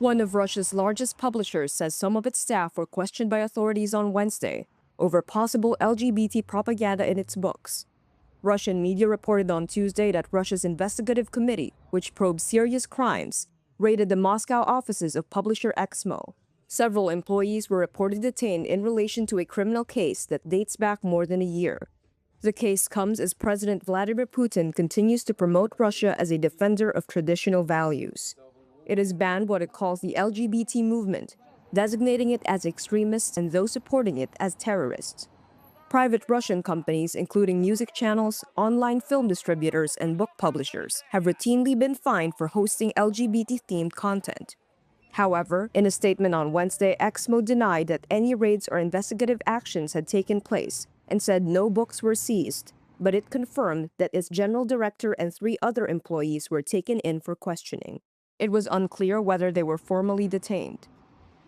One of Russia's largest publishers says some of its staff were questioned by authorities on Wednesday over possible LGBT propaganda in its books. Russian media reported on Tuesday that Russia's investigative committee, which probes serious crimes, raided the Moscow offices of publisher Exmo. Several employees were reported detained in relation to a criminal case that dates back more than a year. The case comes as President Vladimir Putin continues to promote Russia as a defender of traditional values. It has banned what it calls the LGBT movement, designating it as extremist and those supporting it as terrorists. Private Russian companies, including music channels, online film distributors, and book publishers, have routinely been fined for hosting LGBT-themed content. However, in a statement on Wednesday, Exmo denied that any raids or investigative actions had taken place and said no books were seized, but it confirmed that its general director and 3 other employees were taken in for questioning. It was unclear whether they were formally detained.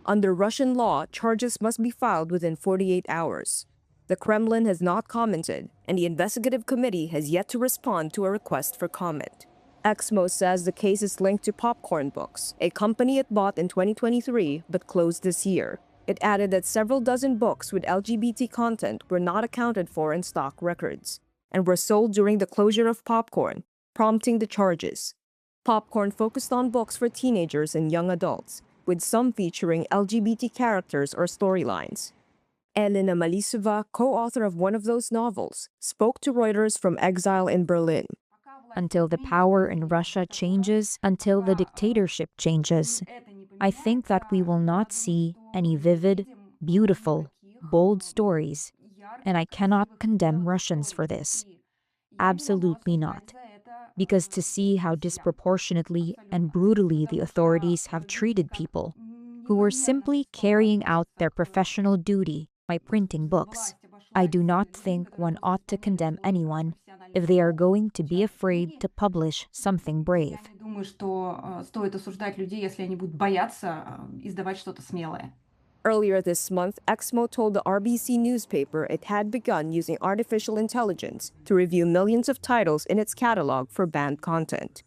Under Russian law, charges must be filed within 48 hours. The Kremlin has not commented, and the investigative committee has yet to respond to a request for comment. Exmo says the case is linked to Popcorn Books, a company it bought in 2023 but closed this year. It added that several dozen books with LGBT content were not accounted for in stock records and were sold during the closure of Popcorn, prompting the charges. Popcorn focused on books for teenagers and young adults, with some featuring LGBT characters or storylines. Elena Malisova, co-author of one of those novels, spoke to Reuters from exile in Berlin. Until the power in Russia changes, until the dictatorship changes, I think that we will not see any vivid, beautiful, bold stories, and I cannot condemn Russians for this. Absolutely not. Because to see how disproportionately and brutally the authorities have treated people who were simply carrying out their professional duty by printing books, I do not think one ought to condemn anyone if they are going to be afraid to publish something brave. Earlier this month, Exmo told the RBC newspaper it had begun using artificial intelligence to review millions of titles in its catalog for banned content.